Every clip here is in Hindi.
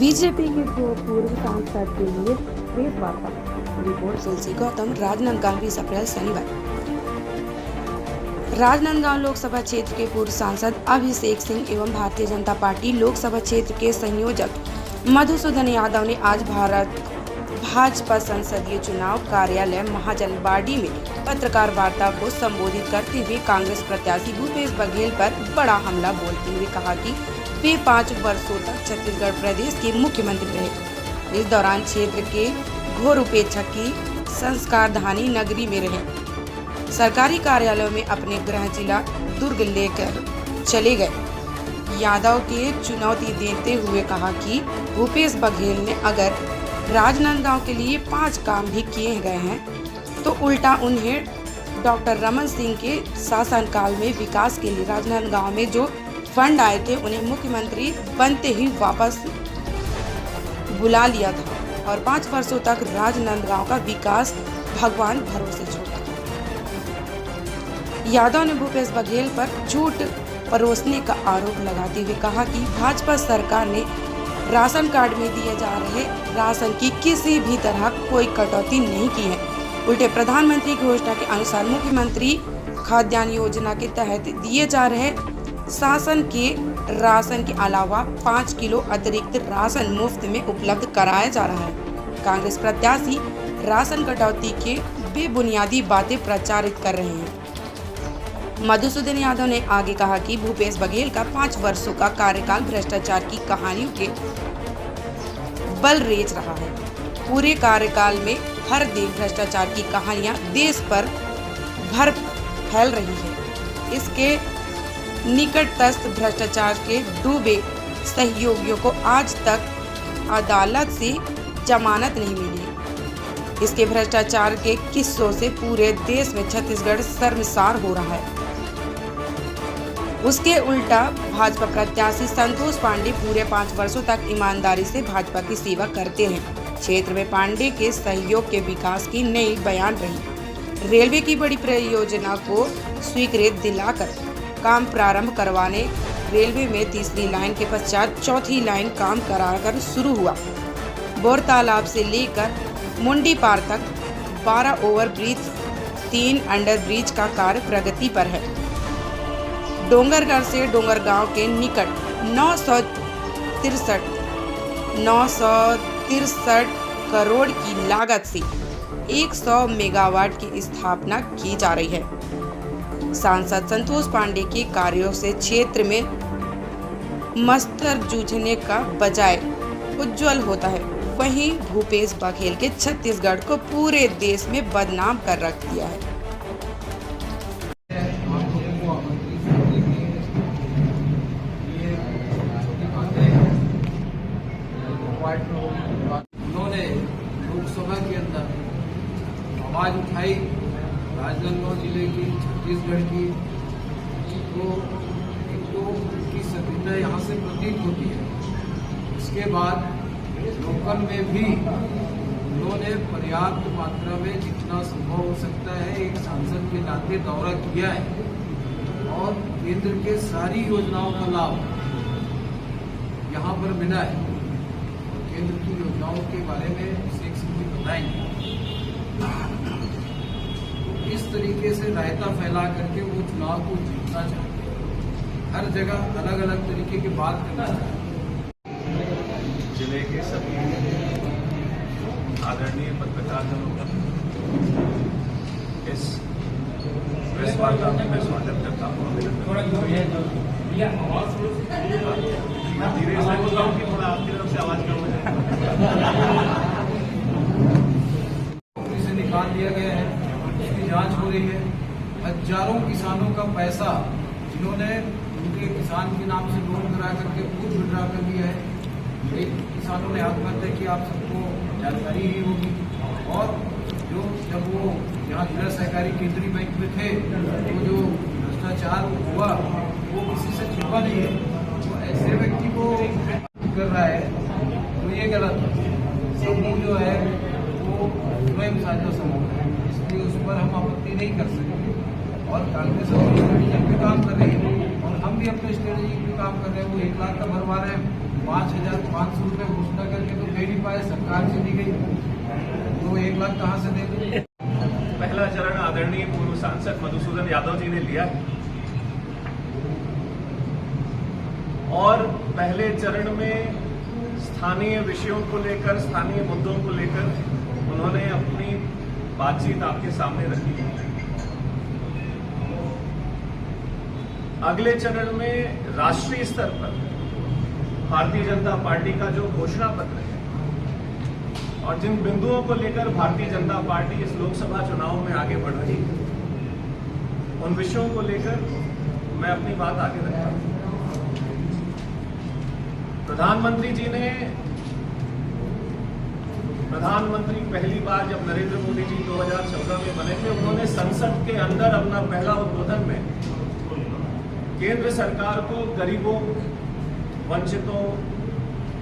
बीजेपी के दो पूर्व सांसद के लिए प्रेस वार्ता। रिपोर्ट तुलसी गौतम, राजनांदगांव 20 अप्रैल शनिवार। राजनांदगांव लोकसभा क्षेत्र के पूर्व सांसद अभिषेक सिंह एवं भारतीय जनता पार्टी लोकसभा क्षेत्र के संयोजक मधुसूदन यादव ने आज भाजपा संसदीय चुनाव कार्यालय महाजनबाड़ी में पत्रकार वार्ता को संबोधित करते हुए कांग्रेस प्रत्याशी भूपेश बघेल पर बड़ा हमला बोलते हुए कहा कि वे 5 वर्षों तक छत्तीसगढ़ प्रदेश के मुख्यमंत्री रहे। इस दौरान क्षेत्र के घोर उपेक्षा की संस्कारधानी नगरी में रहे। सरकारी कार्यालयों में अपने गृह जिला दुर्ग लेकर चले गए। यादव के चुनौती देते हुए कहा कि भूपेश बघेल ने अगर राजनांदगांव के लिए 5 काम भी किए गए हैं तो उल्टा उन्हें डॉक्टर रमन सिंह के शासनकाल में विकास के लिए राजनांदगांव में जो फंड आए थे उन्हें मुख्यमंत्री बनते ही वापस बुला लिया था और 5 वर्षों तक राजनांदगांव का विकास भगवान भरोसे छोड़ा। यादव ने भूपेश बघेल पर झूठ परोसने का आरोप लगाते हुए कहा कि भाजपा सरकार ने राशन कार्ड में दिए जा रहे राशन की किसी भी तरह कोई कटौती नहीं की है। उल्टे प्रधानमंत्री की घोषणा के अनुसार मुख्यमंत्री खाद्यान्न योजना के तहत दिए जा रहे शासन के राशन के अलावा 5 किलो अतिरिक्त राशन मुफ्त में उपलब्ध कराया जा रहा है। कांग्रेस प्रत्याशी राशन कटौती के बेबुनियादी बातें प्रचारित कर रहे हैं। मधुसूदन यादव ने आगे कहा कि भूपेश बघेल का 5 वर्षों का कार्यकाल भ्रष्टाचार की कहानियों के बल रेच रहा है। पूरे कार्यकाल में हर दिन भ्रष्टाचार की कहानियां देश पर भर फैल रही है। इसके निकटस्थ भ्रष्टाचार के डूबे सहयोगियों को आज तक अदालत से जमानत नहीं मिली। इसके भ्रष्टाचार के किस्सों से पूरे देश में छत्तीसगढ़ शर्मसार हो रहा है। उसके उल्टा भाजपा प्रत्याशी संतोष पांडे पूरे 5 वर्षों तक ईमानदारी से भाजपा की सेवा करते हैं। क्षेत्र में पांडे के सहयोग के विकास की नई बयान रही। रेलवे की बड़ी परियोजना को स्वीकृत दिलाकर काम प्रारंभ करवाने, रेलवे में 3री लाइन के पश्चात 4थी लाइन काम कराकर शुरू हुआ। बोर तालाब से लेकर मुंडी पार तक 12 ओवरब्रिज, 3 अंडर ब्रिज का कार्य प्रगति पर है। डोंगरगढ़ से डोंगरगांव के निकट 963 करोड़ की लागत से 100 मेगावाट की स्थापना की जा रही है। सांसद संतोष पांडे के कार्यों से क्षेत्र में मस्तर जूझने का बजाय उज्जवल होता है। वहीं भूपेश बघेल के छत्तीसगढ़ को पूरे देश में बदनाम कर रख दिया है। उन्होंने लोकसभा के अंदर आवाज उठाई राजनांदगांव जिले की, छत्तीसगढ़ की, तो एक तो उनकी सभ्यता यहाँ से प्रतीत होती है। इसके बाद लोकल में भी उन्होंने पर्याप्त मात्रा में जितना संभव हो सकता है एक सांसद के नाते दौरा किया है और केंद्र के सारी योजनाओं का लाभ यहाँ पर मिला है। केंद्र की योजनाओं के बारे में अभिषेक सिंह जी बताएंगे। इस तरीके से रायता फैला करके वो चुनाव को जीतना चाहते हैं। हर जगह अलग अलग तरीके की बात करना चाहते हैं। जिले के सभी आदरणीय पत्रकारजनों का इस प्रेस वार्ता में मैं स्वागत करता हूँ। धीरे से बोल रहा हूँ कि थोड़ा आपकी तरफ से आवाज कम हो जाए। नौकरी से निकाल दिया गया है, उसकी जांच हो रही है। हजारों किसानों का पैसा जिन्होंने उनके किसान के नाम से लोन करा करके खुद विड्रा कर लिया है। एक किसानों ने आत्महत्या की, आप सबको जानकारी ही होगी। और जो जब वो यहाँ जिला सहकारी केंद्रीय बैंक में थे तो जो भ्रष्टाचार हुआ वो किसी से छिपा नहीं है। वो ऐसे व्यक्ति को कर रहा है तो ये गलत है। समूह जो है वो स्वयं साझा समूह है, इसलिए उस पर हम आपत्ति नहीं कर सकते। और कांग्रेस अपनी स्ट्रेटेजी पे काम कर रही है और हम भी अपने स्ट्रेटेजी पे काम कर रहे हैं। वो 1 लाख का भरवा रहे हैं, 5,500 रुपये घोषणा करके तो दे नहीं पाए, सरकार चली गई, तो 1 लाख कहाँ से देंगे? पहला चरण आदरणीय पूर्व सांसद मधुसूदन यादव जी ने लिया है और पहले चरण में स्थानीय विषयों को लेकर, स्थानीय मुद्दों को लेकर उन्होंने अपनी बातचीत आपके सामने रखी है। अगले चरण में राष्ट्रीय स्तर पर भारतीय जनता पार्टी का जो घोषणा पत्र है और जिन बिंदुओं को लेकर भारतीय जनता पार्टी इस लोकसभा चुनाव में आगे बढ़ रही है, उन विषयों को लेकर मैं अपनी बात आगे रखता हूं। प्रधानमंत्री पहली बार जब नरेंद्र मोदी जी 2014 में बने थे, उन्होंने संसद के अंदर अपना पहला उद्बोधन में केंद्र सरकार को गरीबों, वंचितों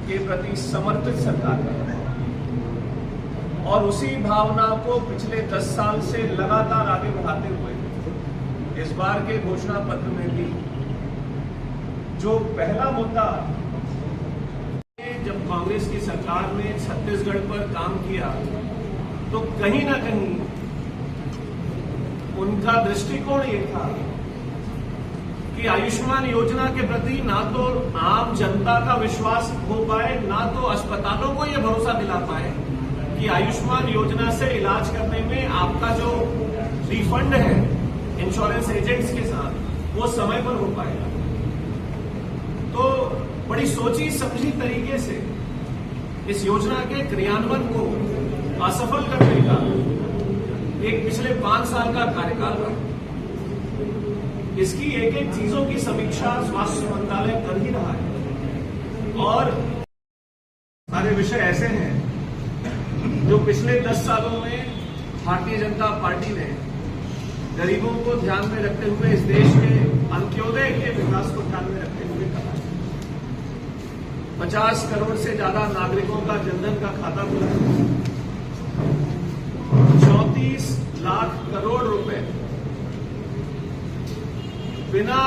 के प्रति समर्पित सरकार है और उसी भावना को पिछले 10 साल से लगातार आगे बढ़ाते हुए इस बार के घोषणा पत्र में भी जो पहला मुद्दा, जब कांग्रेस की सरकार ने छत्तीसगढ़ पर काम किया तो कहीं ना कहीं उनका दृष्टिकोण ये था कि आयुष्मान योजना के प्रति ना तो आम जनता का विश्वास हो पाए, ना तो अस्पतालों को ये भरोसा दिला पाए कि आयुष्मान योजना से इलाज करने में आपका जो रिफंड है इंश्योरेंस एजेंट्स के साथ वो समय पर हो पाएगा। तो बड़ी सोची समझी तरीके से इस योजना के क्रियान्वयन को असफल करने का एक पिछले 5 साल का कार्यकाल रहा। इसकी एक एक चीजों की समीक्षा स्वास्थ्य मंत्रालय कर ही रहा है और सारे विषय ऐसे हैं जो पिछले 10 सालों में भारतीय जनता पार्टी ने गरीबों को ध्यान में रखते हुए, इस देश के अंत्योदय के विकास को ध्यान में रखते हुए कहा। 50 करोड़ से ज्यादा नागरिकों का जनधन का खाता खुला, 34 लाख करोड़ रुपए बिना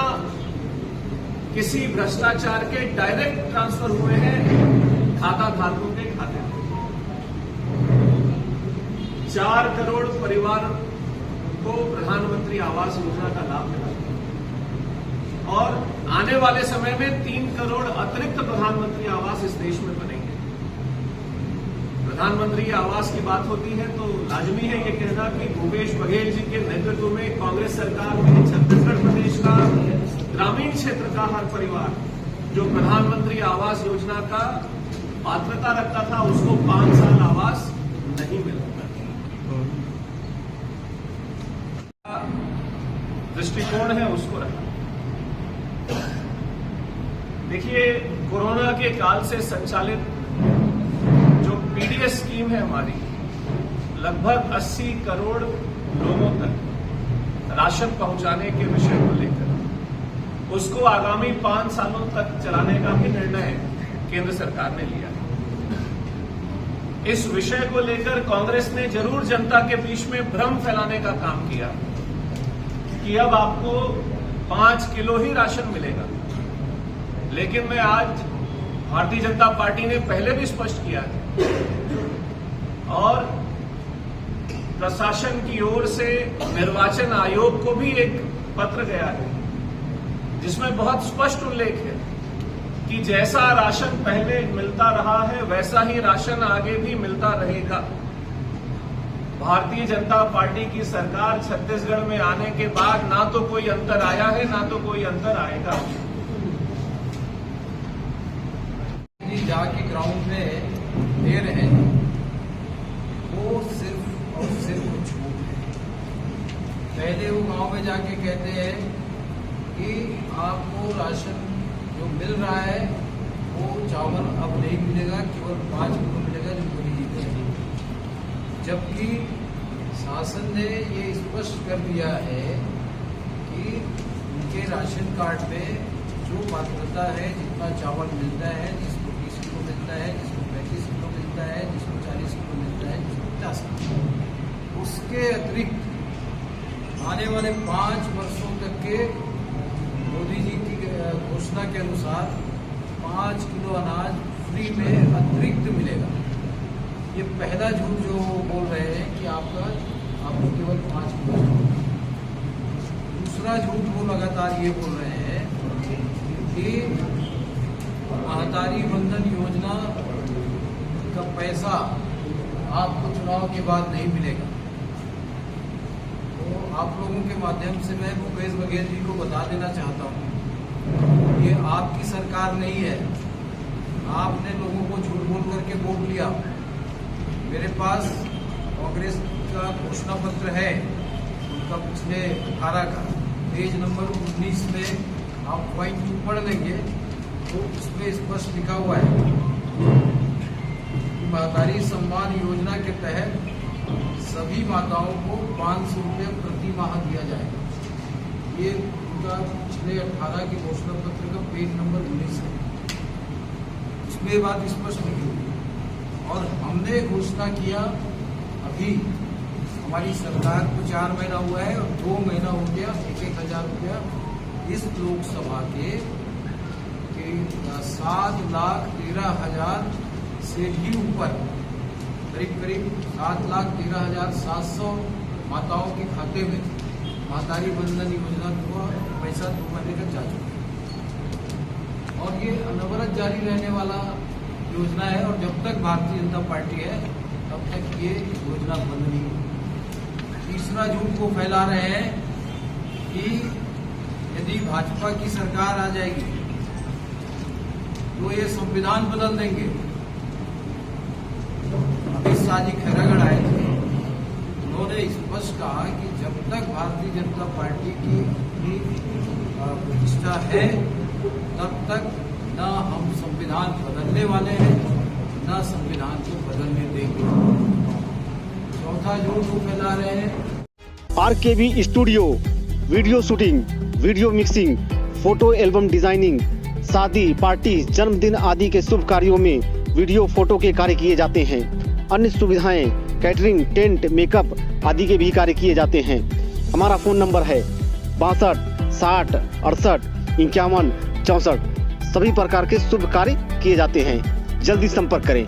किसी भ्रष्टाचार के डायरेक्ट ट्रांसफर हुए हैं खाता धारकों के खाते में। 4 करोड़ परिवार को प्रधानमंत्री आवास योजना का लाभ मिला और आने वाले समय में 3 करोड़ अतिरिक्त प्रधानमंत्री आवास इस देश में बनेंगे। प्रधानमंत्री आवास की बात होती है तो लाजमी है ये कहना कि भूपेश बघेल जी के नेतृत्व में कांग्रेस सरकार में छत्तीसगढ़ प्रदेश का ग्रामीण क्षेत्र का हर परिवार जो प्रधानमंत्री आवास योजना का पात्रता रखता था, उसको 5 साल आवास नहीं मिला। दृष्टिकोण है उसको रखा। देखिए, कोरोना के काल से संचालित जो पीडीएस स्कीम है हमारी, लगभग 80 करोड़ लोगों तक राशन पहुंचाने के विषय को लेकर उसको आगामी 5 सालों तक चलाने का भी निर्णय केंद्र सरकार ने लिया है। इस विषय को लेकर कांग्रेस ने जरूर जनता के बीच में भ्रम फैलाने का काम किया कि अब आपको 5 किलो ही राशन मिलेगा, लेकिन मैं आज भारतीय जनता पार्टी ने पहले भी स्पष्ट किया है और प्रशासन की ओर से निर्वाचन आयोग को भी एक पत्र गया है जिसमें बहुत स्पष्ट उल्लेख है कि जैसा राशन पहले मिलता रहा है वैसा ही राशन आगे भी मिलता रहेगा। भारतीय जनता पार्टी की सरकार छत्तीसगढ़ में आने के बाद ना तो कोई अंतर आया है, ना तो कोई अंतर आएगा। जाके ग्राउंड में दे रहे हैं वो सिर्फ और सिर्फ झूठ है। पहले वो गांव में जाके कहते हैं कि आपको राशन जो मिल रहा है वो चावल अब नहीं मिलेगा, केवल 5 किलो मिलेगा जो पूरी है। जबकि शासन ने ये स्पष्ट कर दिया है कि उनके राशन कार्ड में जो पात्रता है, जितना चावल मिलता है, जिसको 20 किलो मिलता है, जिसको 35 किलो मिलता है, जिसको 40 किलो मिलता है, जिसको 50 किलो, उसके अतिरिक्त आने वाले 5 वर्षों तक के मोदी जी की घोषणा के अनुसार 5 किलो अनाज फ्री में अतिरिक्त मिलेगा। ये पहला झूठ जो बोल रहे हैं कि आपको केवल 5 किलो। दूसरा झूठ वो लगातार ये बोल रहे हैं कि महतारी बंधन योजना का पैसा आपको चुनाव के बाद नहीं मिलेगा। तो आप लोगों के माध्यम से मैं भूपेश बघेल जी को बता देना चाहता हूँ, ये आपकी सरकार नहीं है। आपने लोगों को झूठ बोल करके वोट लिया। मेरे पास कांग्रेस का घोषणा पत्र है, उनका पिछले 18 का पेज नंबर 19 में आप पॉइंट 2 पढ़ लेंगे तो उसमें स्पष्ट लिखा हुआ है कि महतारी सम्मान योजना के तहत सभी माताओं को 500 रुपये प्रति माह दिया जाएगा। ये उनका पिछले 18 के घोषणा पत्र का पेज नंबर 19 है। उसमें ये बात स्पष्ट लिखी हुई। और हमने घोषणा किया, अभी हमारी सरकार को 4 महीना हुआ है और 2 महीना हो गया, 1,000 रुपया इस लोकसभा के 7,13,000 से भी ऊपर, करीब 7,13,700 माताओं के खाते में महतारी बंधन योजना का पैसा 2 महीने का जा चुका है। और ये अनवरत जारी रहने वाला योजना है और जब तक भारतीय जनता पार्टी है तब तक ये योजना बंद नहीं होगी। तीसरा झूठ को फैला रहे हैं कि यदि भाजपा की सरकार आ जाएगी तो ये संविधान बदल देंगे। अमित शाह जी खैरागढ़ आए थे, उन्होंने स्पष्ट कहा कि जब तक भारतीय जनता पार्टी की प्रतिष्ठा है तब तक न हम संविधान बदलने वाले हैं, न संविधान को बदलने देंगे। चौथा झूठ वो फैला रहे हैं। RKB studio video shooting, video mixing, photo album designing, शादी, पार्टी, जन्मदिन आदि के शुभ कार्यों में वीडियो फोटो के कार्य किए जाते हैं। अन्य सुविधाएं कैटरिंग, टेंट, मेकअप आदि के भी कार्य किए जाते हैं। हमारा फोन नंबर है 62 60 68 51 64। सभी प्रकार के शुभ कार्य किए जाते हैं। जल्दी संपर्क करें।